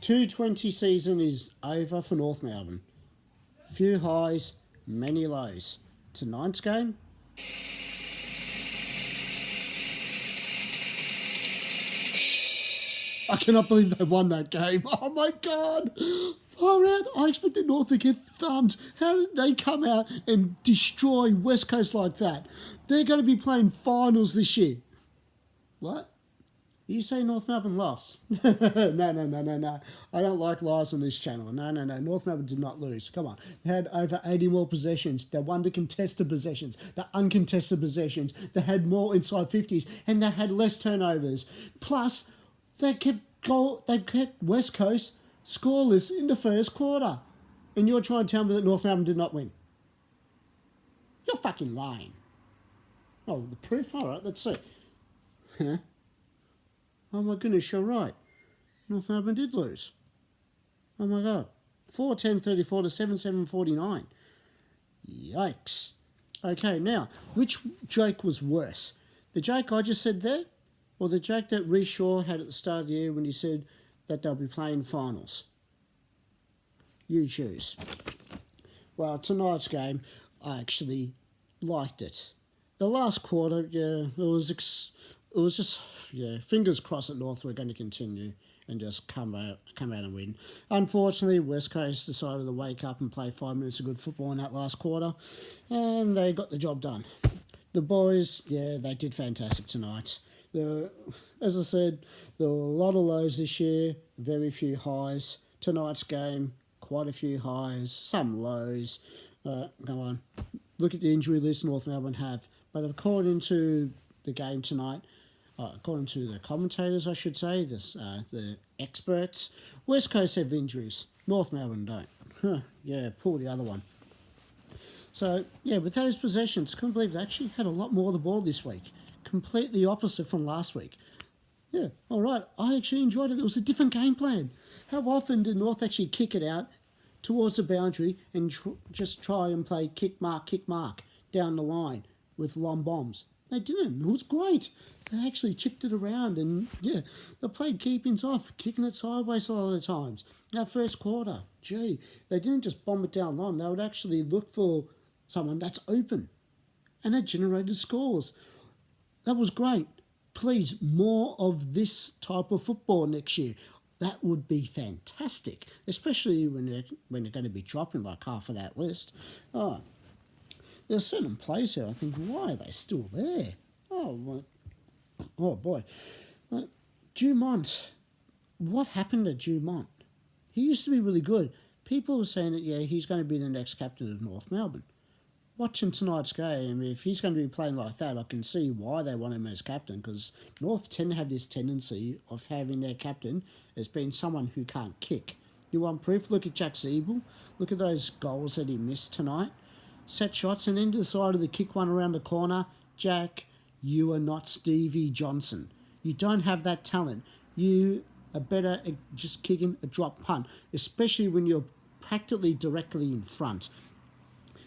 220 season is over for North Melbourne. Few highs, many lows. Tonight's game, I cannot believe they won that game. Oh my God. Far out. I expected North to get thumped. How did they come out and destroy West Coast like that? They're going to be playing finals this year. What? You say North Melbourne lost? No. I don't like lies on this channel. No. North Melbourne did not lose. Come on. They had over 80 more possessions. They won the contested possessions, the uncontested possessions. They had more inside 50s and they had less turnovers. Plus, they kept West Coast scoreless in the first quarter. And you're trying to tell me that North Melbourne did not win. You're fucking lying. Oh, the proof? All right, let's see. Huh? Oh my goodness, you're right. North Melbourne did lose. Oh my God. 4-10-34 to 7-7-49. Yikes. Okay, now, which joke was worse? The joke I just said there, or the joke that Rhys Shaw had at the start of the year when he said that they'll be playing finals? You choose. Well, tonight's game, I actually liked it. The last quarter, yeah, it was just, fingers crossed that North were going to continue and just come out and win. Unfortunately, West Coast decided to wake up and play 5 minutes of good football in that last quarter, and they got the job done. The boys, they did fantastic tonight. As I said, there were a lot of lows this year, very few highs. Tonight's game, quite a few highs, some lows. Come on, look at the injury list North Melbourne have. But according to the game tonight, according to the commentators, I should say, the experts, West Coast have injuries. North Melbourne don't. Pull the other one. So, with those possessions, couldn't believe they actually had a lot more of the ball this week. Completely opposite from last week. Yeah, all right. I actually enjoyed it. There was a different game plan. How often did North actually kick it out towards the boundary and just try and play kick mark down the line with long bombs? They didn't. It was great. They actually chipped it around and, they played keepings off, kicking it sideways a lot of the times. That first quarter, they didn't just bomb it down long. They would actually look for someone that's open. And it generated scores. That was great. Please, more of this type of football next year. That would be fantastic, especially when they're going to be dropping like half of that list. Oh, there's certain players here I think, why are they still there? Oh boy. Dumont. What happened to Dumont? He used to be really good. People were saying that, he's going to be the next captain of North Melbourne. Watching tonight's game, if he's going to be playing like that, I can see why they want him as captain, because North tend to have this tendency of having their captain as being someone who can't kick. You want proof? Look at Jack Ziebell. Look at those goals that he missed tonight. Set shots and then decided to kick one around the corner. Jack, you are not Stevie Johnson. You don't have that talent. You are better at just kicking a drop punt, especially when you're practically directly in front.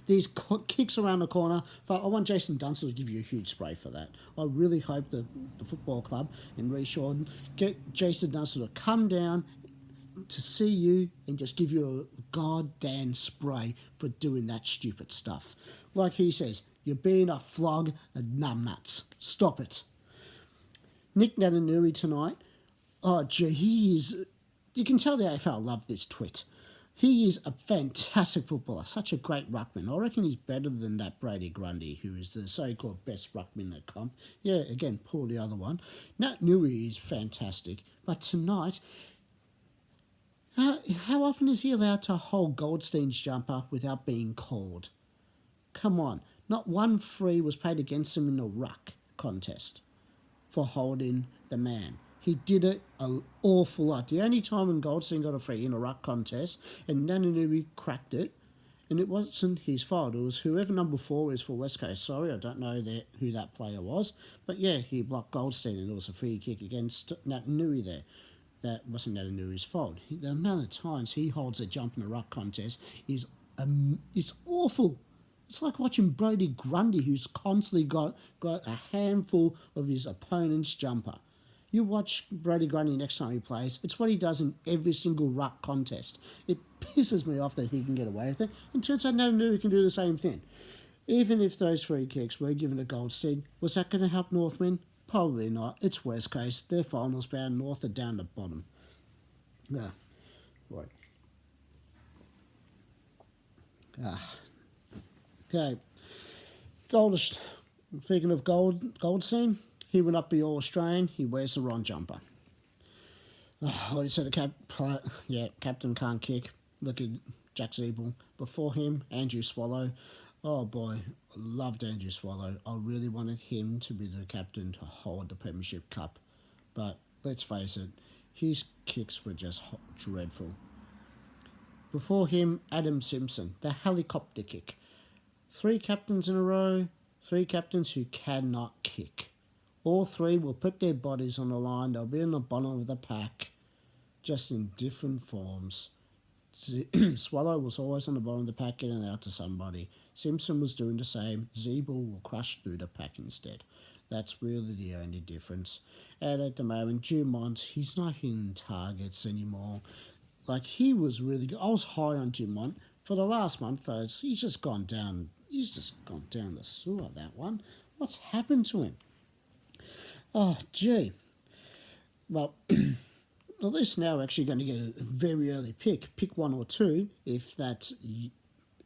These kicks around the corner, I want Jason Dunstall to give you a huge spray for that. I really hope the football club and Rhys Shaw get Jason Dunstall to come down to see you and just give you a goddamn spray for doing that stupid stuff. Like he says, you're being a flog of numbnuts. Stop it. Nick Natanui tonight, he is... You can tell the AFL love this twit. He is a fantastic footballer, such a great ruckman. I reckon he's better than that Brady Grundy, who is the so-called best ruckman in the comp. Again, pull the other one. Natanui is fantastic, but tonight, how often is he allowed to hold Goldstein's jumper without being called? Come on, not one free was paid against him in the ruck contest for holding the man. He did it an awful lot. The only time when Goldstein got a free in a ruck contest and Natanui cracked it, and it wasn't his fault. It was whoever number 4 is for West Coast. Sorry, I don't know who that player was. But he blocked Goldstein and it was a free kick against Natanui there. That wasn't Natanui's fault. The amount of times he holds a jump in a ruck contest is awful. It's like watching Brody Grundy, who's constantly got a handful of his opponent's jumper. You watch Brody Grundy next time he plays. It's what he does in every single ruck contest. It pisses me off that he can get away with it. And turns out Natanui can do the same thing. Even if those free kicks were given to Goldstein, was that going to help North win? Probably not. It's West Coast. They're finals bound. North are down the bottom. Yeah. Right. Okay. Goldest. Speaking of Goldstein, he will not be All-Australian. He wears the wrong jumper. What he said, captain can't kick. Look at Jack Ziebell. Before him, Andrew Swallow. Oh boy, I loved Andrew Swallow. I really wanted him to be the captain to hold the Premiership Cup. But let's face it, his kicks were just dreadful. Before him, Adam Simpson, the helicopter kick. 3 captains in a row, 3 captains who cannot kick. All 3 will put their bodies on the line. They'll be in the bottom of the pack, just in different forms. Swallow was always on the bottom of the pack, getting out to somebody. Simpson was doing the same. Ziebell will crush through the pack instead. That's really the only difference. And at the moment, Dumont, he's not hitting targets anymore. Like, he was really good. I was high on Dumont. For the last month, though, he's just gone down. He's just gone down the sewer, that one. What's happened to him? Oh, gee. Well, at least now we're actually going to get a very early pick. Pick 1 or 2, if that's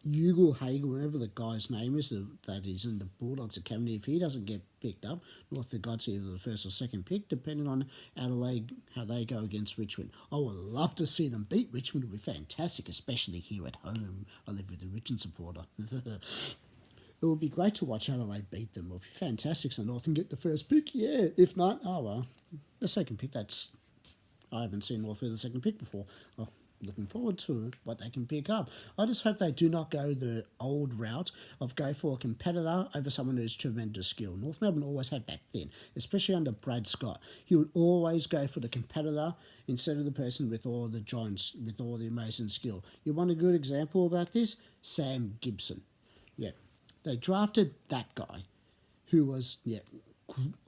Hagel, whatever the guy's name is, that is in the Bulldogs Academy. If he doesn't get picked up, North have got either the first or second pick, depending on Adelaide, how they go against Richmond. I would love to see them beat Richmond. It would be fantastic, especially here at home. I live with a Richmond supporter. It would be great to watch Adelaide beat them. It would be fantastic so North can get the first pick. Yeah, if not, oh well. The second pick, I haven't seen North with the second pick before. Oh, looking forward to what they can pick up. I just hope they do not go the old route of go for a competitor over someone who's tremendous skill. North Melbourne always had that thing, especially under Brad Scott. He would always go for the competitor instead of the person with all the joints, with all the amazing skill. You want a good example about this? Sam Gibson. Yeah, they drafted that guy who was,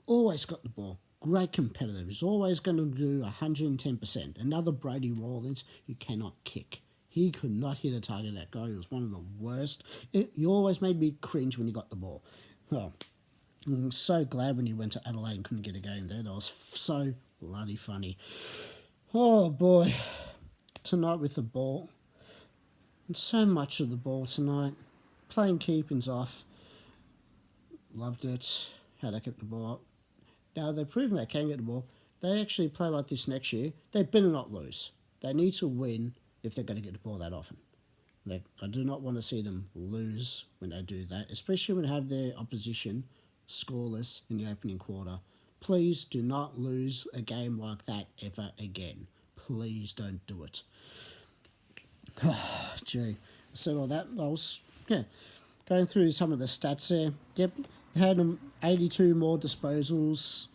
always got the ball. Great competitor. He's always going to do 110%. Another Brady Rawlins who cannot kick. He could not hit a target. That guy. He was one of the worst. He always made me cringe when he got the ball. Oh, I'm so glad when he went to Adelaide and couldn't get a game there. That was so bloody funny. Oh boy. Tonight with the ball. And so much of the ball tonight. Playing keepings off. Loved it. How they kept the ball up. Now, they've proven they can get the ball. They actually play like this next year. They better not lose. They need to win if they're going to get the ball that often. I do not want to see them lose when they do that, especially when they have their opposition scoreless in the opening quarter. Please do not lose a game like that ever again. Please don't do it. Gee. So all that, I was going through some of the stats there. Yep. They had 82 more disposals.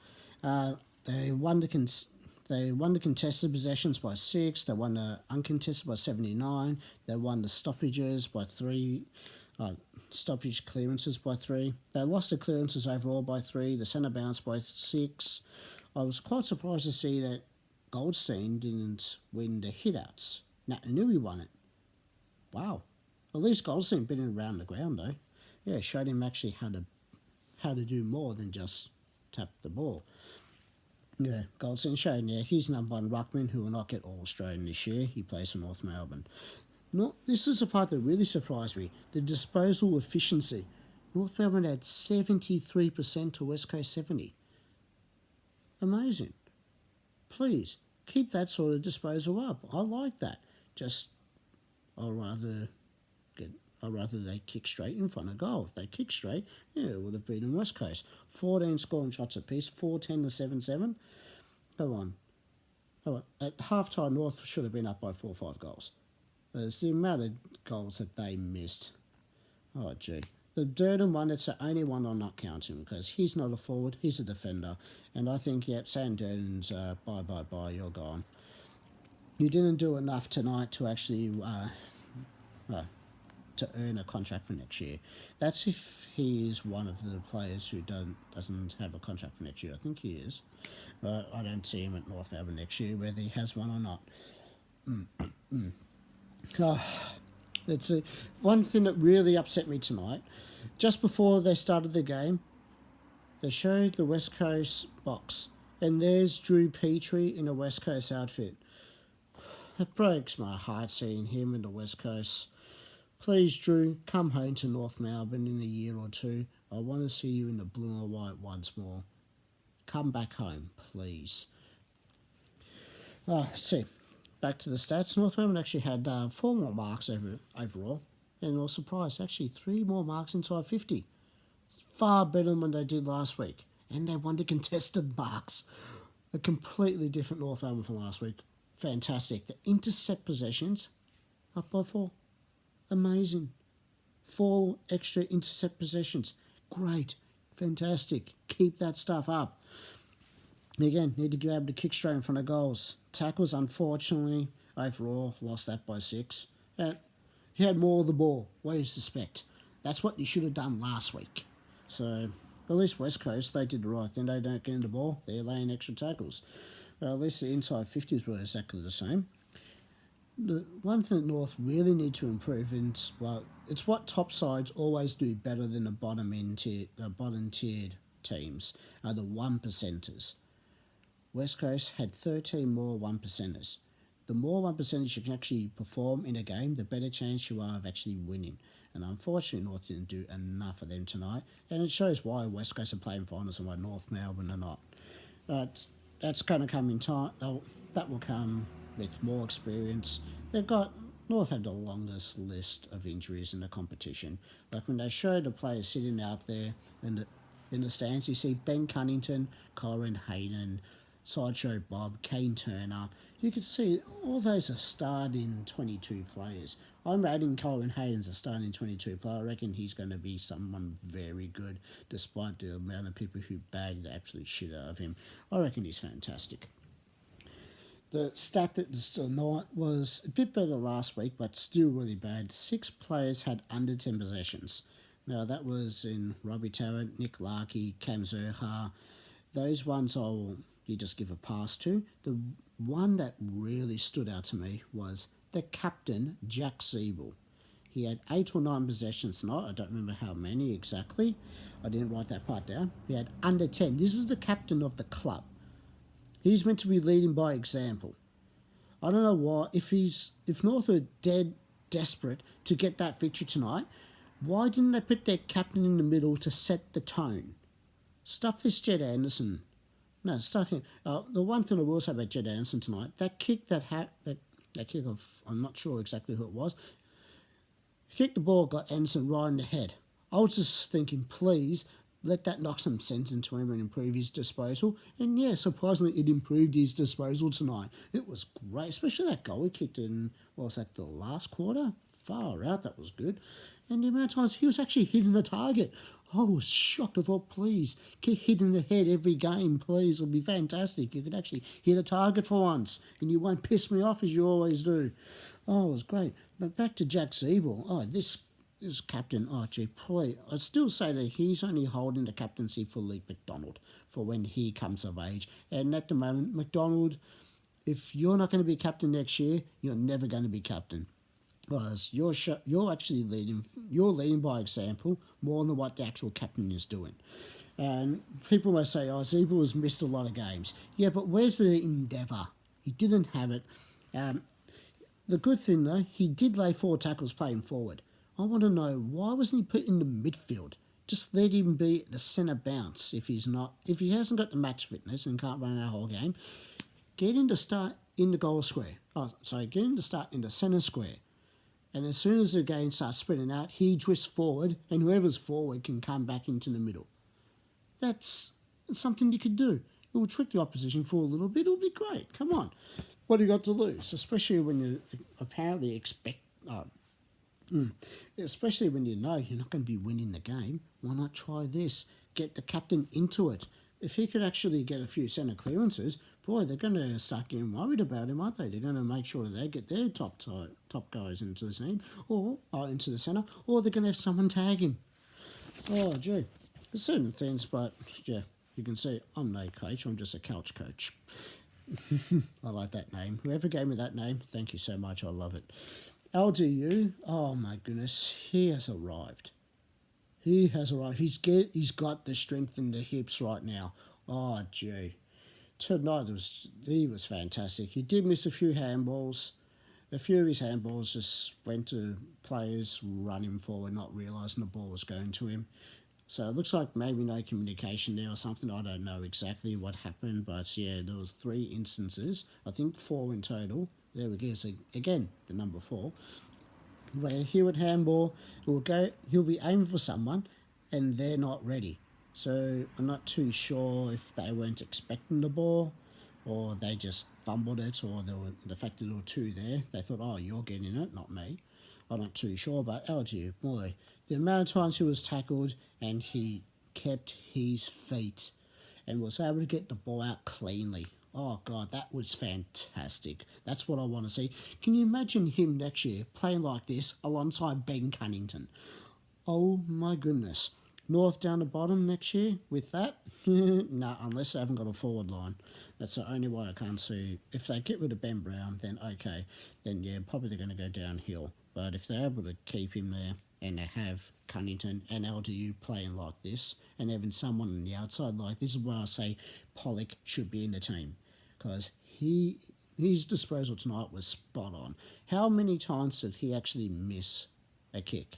They won the contested possessions by 6. They won the uncontested by 79. They won the stoppages by 3. Stoppage clearances by 3. They lost the clearances overall by 3. The centre bounce by 6. I was quite surprised to see that Goldstein didn't win the hitouts. Natanui won it. Wow. At least Goldstein been around the ground though. Yeah, showed him actually how to do more than just tap the ball. Yeah, Goldstein showed, he's number 1 ruckman who will not get All-Australian this year. He plays for North Melbourne. This is the part that really surprised me. The disposal efficiency. North Melbourne had 73% to West Coast 70%. Amazing. Please, keep that sort of disposal up. I like that. I'd rather they kick straight in front of goal. If they kick straight, it would have beaten West Coast. 14 scoring shots apiece, 4-10 to 7-7. Come on. At halftime, North should have been up by 4 or 5 goals. It's the amount of goals that they missed. Oh, gee. The Durden one, it's the only one I'm not counting because he's not a forward, he's a defender. And I think, Sam Durden's bye, you're gone. You didn't do enough tonight to actually to earn a contract for next year. That's if he is one of the players who doesn't have a contract for next year. I think he is, but I don't see him at North Melbourne next year, whether he has one or not. It's one thing that really upset me tonight. Just before they started the game, they showed the West Coast box, and there's Drew Petrie in a West Coast outfit. It breaks my heart seeing him in the West Coast. Please, Drew, come home to North Melbourne in a year or two. I want to see you in the blue and white once more. Come back home, please. Let's see. Back to the stats. North Melbourne actually had 4 more marks overall. And I was surprised, actually 3 more marks inside 50. Far better than what they did last week. And they won the contested marks. A completely different North Melbourne from last week. Fantastic. The intercept possessions, up by 4. Amazing. 4 extra intercept possessions. Great. Fantastic. Keep that stuff up. Again, need to be able to kick straight in front of goals. Tackles, unfortunately, overall, lost that by 6. He had more of the ball. What do you suspect? That's what you should have done last week. So, at least West Coast, they did the right thing. They don't get in the ball. They're laying extra tackles. At least the inside 50s were exactly the same. The one thing that North really need to improve, and it's what top sides always do better than the bottom tiered teams, are the 1%ers. West Coast had 13 more 1%ers. The more 1%ers you can actually perform in a game, the better chance you are of actually winning. And unfortunately, North didn't do enough of them tonight. And it shows why West Coast are playing finals and why North Melbourne are not. But that's going to come in time. That will come with more experience. North have the longest list of injuries in the competition. Like when they show the players sitting out there in the stands, you see Ben Cunnington, Corin Hayden, Sideshow Bob, Kane Turner. You can see all those are starting 22 players. I'm rating Corin Hayden's a starting 22 player. I reckon he's going to be someone very good, despite the amount of people who bag the absolute shit out of him. I reckon he's fantastic. The stat that was a bit better last week, but still really bad. 6 players had under 10 possessions. Now, that was in Robbie Tarrant, Nick Larkey, Cam Zurha. Those ones you just give a pass to. The one that really stood out to me was the captain, Jack Siebel. He had 8 or 9 possessions tonight. I don't remember how many exactly. I didn't write that part down. He had under 10. This is the captain of the club. He's meant to be leading by example. I don't know why. If North are dead desperate to get that victory tonight, why didn't they put their captain in the middle to set the tone? Stuff this Jed Anderson. No, stuff him. The one thing I will say about Jed Anderson tonight, that kick that kick of, I'm not sure exactly who it was, kicked the ball, got Anderson right in the head. I was just thinking, please, let that knock some sense into him and improve his disposal. And yeah, surprisingly, it improved his disposal tonight. It was great, especially that goal he kicked in, what was that, the last quarter? Far out, that was good. And the amount of times he was actually hitting the target. I was shocked. I thought, please, get hit in the head every game, please. It'll be fantastic. You could actually hit a target for once, and you won't piss me off as you always do. Oh, it was great. But back to Jack Siebel. Oh, this captain, please. I'd still say that he's only holding the captaincy for Luke McDonald for when he comes of age. And at the moment, McDonald, if you're not going to be captain next year, you're never going to be captain. Because you're actually leading by example more than what the actual captain is doing. And people may say, Siebel has missed a lot of games. Yeah, but where's the endeavour? He didn't have it. The good thing, though, he did lay 4 tackles playing forward. I want to know, why wasn't he put in the midfield? Just let him be the centre bounce if he hasn't got the match fitness and can't run our whole game. Get him to start in the goal square. Get him to start in the centre square. And as soon as the game starts spreading out, he drifts forward, and whoever's forward can come back into the middle. That's something you could do. It will trick the opposition for a little bit. It'll be great. Come on. What do you got to lose? Especially when you apparently especially when you know you're not going to be winning the game. Why not try this? Get the captain into it. If he could actually get a few centre clearances, boy, they're going to start getting worried about him, aren't they? They're going to make sure they get their top guys into the team or into the centre, or they're going to have someone tag him. Oh, gee. There's certain things, but yeah, you can see I'm no coach. I'm just a couch coach. I like that name. Whoever gave me that name, thank you so much. I love it. LDU, oh my goodness, he has arrived. He has arrived. He's got the strength in the hips right now. Oh, gee. Tonight he was fantastic. He did miss a few handballs. A few of his handballs just went to players running forward, not realising the ball was going to him. So it looks like maybe no communication there or something. I don't know exactly what happened, but yeah, there was 3 instances. I think 4 in total. There we go. So again, the number 4, where he would handball, he'll be aiming for someone, and they're not ready. So I'm not too sure if they weren't expecting the ball, or they just fumbled it, or the fact that there were 2 there, they thought, oh, you're getting it, not me. I'm not too sure, but LGU, boy, the amount of times he was tackled and he kept his feet and was able to get the ball out cleanly. Oh, God, that was fantastic. That's what I want to see. Can you imagine him next year playing like this alongside Ben Cunnington? Oh, my goodness. North down the bottom next year with that? No, unless they haven't got a forward line. That's the only way I can't see. If they get rid of Ben Brown, then okay. Then, yeah, probably they're going to go downhill. But if they're able to keep him there and they have Cunnington and LDU playing like this and having someone on the outside, like this is where I say Pollock should be in the team. Because his disposal tonight was spot on. How many times did he actually miss a kick?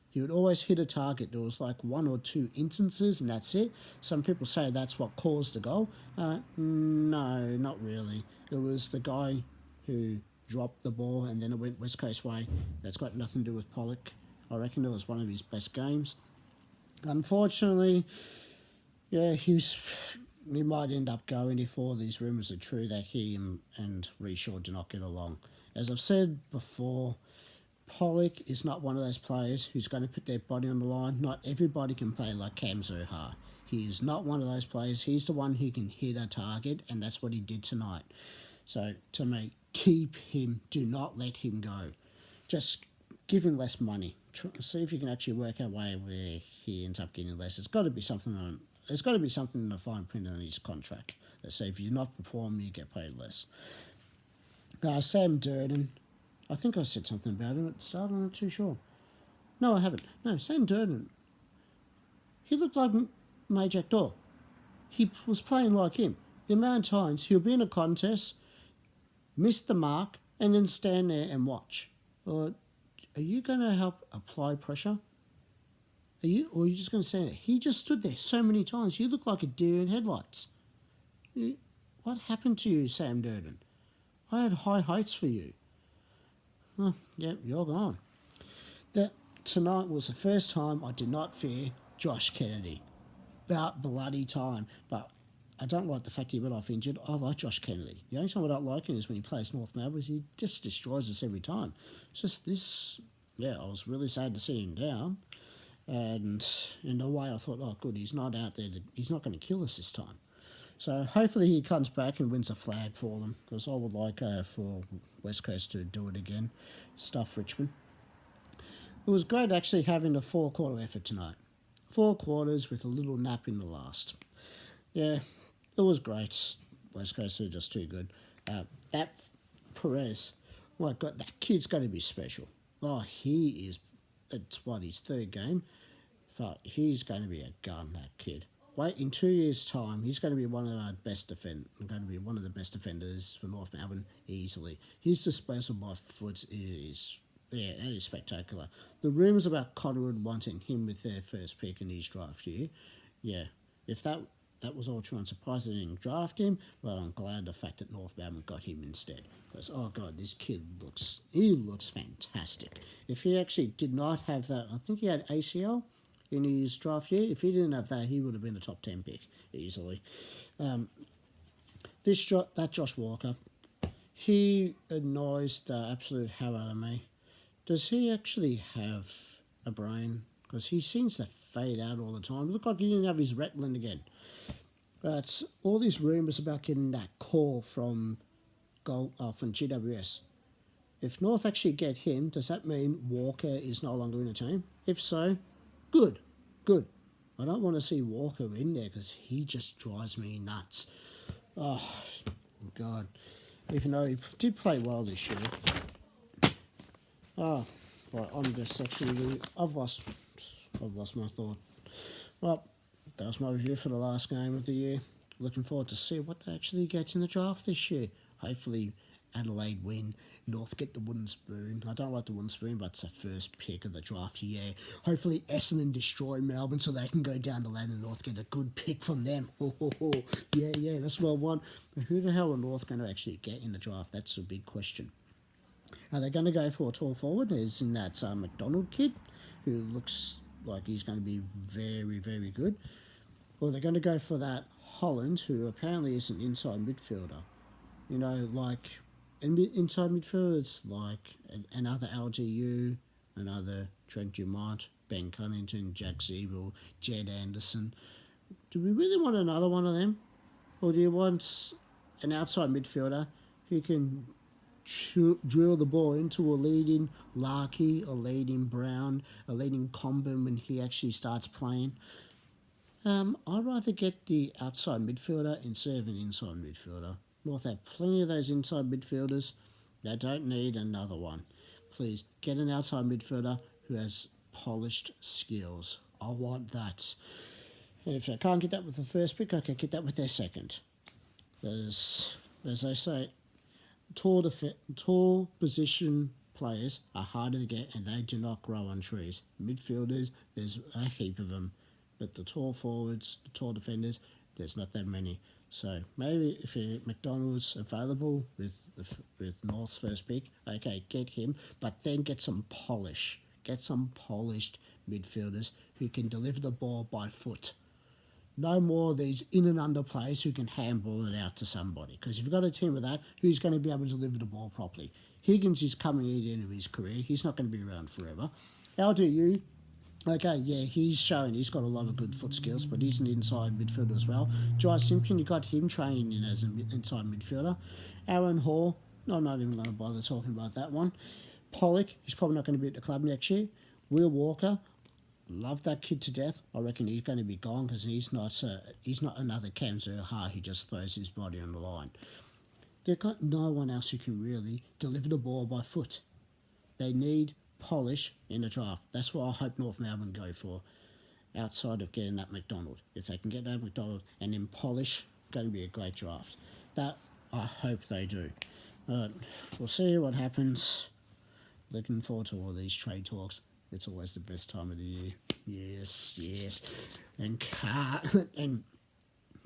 He would always hit a target. There was like 1 or 2 instances and that's it. Some people say that's what caused the goal. No, not really. It was the guy who dropped the ball and then it went West Coast way. That's got nothing to do with Pollock. I reckon it was one of his best games. Unfortunately, yeah, he might end up going if all these rumours are true that he and Reshaw do not get along. As I've said before, Pollock is not one of those players who's going to put their body on the line. Not everybody can play like Cam Zohar. He is not one of those players. He's the one who can hit a target, and that's what he did tonight. So, to me, keep him. Do not let him go. Just give him less money. See if you can actually work out a way where he ends up getting less. There's got to be something in the fine print on his contract that says if you're not performing, you get paid less. Sam Durden. I think I said something about him at the start. I'm not too sure. No, I haven't. No, Sam Durden. He looked like Majak Dor. He was playing like him. The amount of times he'll be in a contest, miss the mark, and then stand there and watch. Are you going to help apply pressure? Or are you just going to stand there? He just stood there so many times. You look like a deer in headlights. What happened to you, Sam Durden? I had high hopes for you. Oh, yeah, you're gone. That tonight was the first time I did not fear Josh Kennedy. About bloody time. But I don't like the fact he went off injured. I like Josh Kennedy. The only time I don't like him is when he plays North Melbourne. He just destroys us every time. It's just this, yeah, I was really sad to see him down. And in a way I thought, oh good, he's not out there. He's not going to kill us this time. So hopefully he comes back and wins a flag for them, because I would like for West Coast to do it again. Stuff Richmond. It was great actually having a 4-quarter effort tonight. 4 quarters with a little nap in the last. Yeah, it was great. West Coast are just too good. That Perez, my God, that kid's going to be special. Oh, he is. It's what, his 3rd game? But he's going to be a gun, that kid. Wait, in 2 years' time, he's going to be one of our best defenders for North Melbourne easily. His disposal by foot is, yeah, that is spectacular. The rumours about Collingwood wanting him with their first pick in his draft year, yeah, if that was all true, I'm surprised they didn't draft him, but I'm glad the fact that North Melbourne got him instead. Because, oh God, this kid looks fantastic. If he actually did not have that, I think he had ACL in his draft year. If he didn't have that, he would have been a top 10 pick easily. That Josh Walker, he annoys the absolute hell out of me. Does he actually have a brain? Because he seems to fade out all the time. Look like he didn't have his Retland again. But all these rumours about getting that call from from GWS. If North actually get him, does that mean Walker is no longer in the team? If so, good, good. I don't want to see Walker in there because he just drives me nuts. Oh, God. Even though he did play well this year. Oh, right, I'm just actually, I've lost my thought. Well, that was my review for the last game of the year. Looking forward to see what they actually get in the draft this year. Hopefully Adelaide win, North get the wooden spoon. I don't like the wooden spoon, but it's the first pick of the draft year. Hopefully Essendon destroy Melbourne so they can go down the ladder and North get a good pick from them. Yeah, that's what I want. But who the hell are North going to actually get in the draft? That's a big question. Are they going to go for a tall forward? Is in that McDonald kid, who looks like he's going to be very, very good? Or they're going to go for that Holland, who apparently is an inside midfielder. You know, like inside midfielders like another LGU, another Trent Dumont, Ben Cunnington, Jack Zeeble, Jed Anderson. Do we really want another one of them? Or do you want an outside midfielder who can drill the ball into a leading Larkey, a leading Brown, a leading Comben when he actually starts playing? I'd rather get the outside midfielder instead of an inside midfielder. North have plenty of those inside midfielders. They don't need another one. Please get an outside midfielder who has polished skills. I want that. And if they can't get that with the first pick, I can get that with their second. As they say, tall position players are harder to get and they do not grow on trees. Midfielders, there's a heap of them. But the tall forwards, the tall defenders, there's not that many. So maybe if McDonald's available with North's first pick, okay, get him, but then get some polish. Get some polished midfielders who can deliver the ball by foot. No more of these in and under players who can handball it out to somebody. Because if you've got a team with that, who's going to be able to deliver the ball properly? Higgins is coming in the end of his career. He's not going to be around forever. LDU, okay, yeah, he's showing he's got a lot of good foot skills, but he's an inside midfielder as well. Jai Simpson, you got him training in as an inside midfielder. Aaron Hall, I'm not even going to bother talking about that one. Pollock, he's probably not going to be at the club next year. Will Walker, love that kid to death. I reckon he's going to be gone because he's not another Cam Zurhaar who just throws his body on the line. They've got no one else who can really deliver the ball by foot. They need polish in the draft. That's what I hope North Melbourne go for, outside of getting that McDonald. If they can get that McDonald and then polish, going to be a great draft. That I hope they do. We'll see what happens. Looking forward to all these trade talks. It's always the best time of the year. Yes. And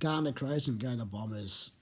Garner Crows and go to Bombers.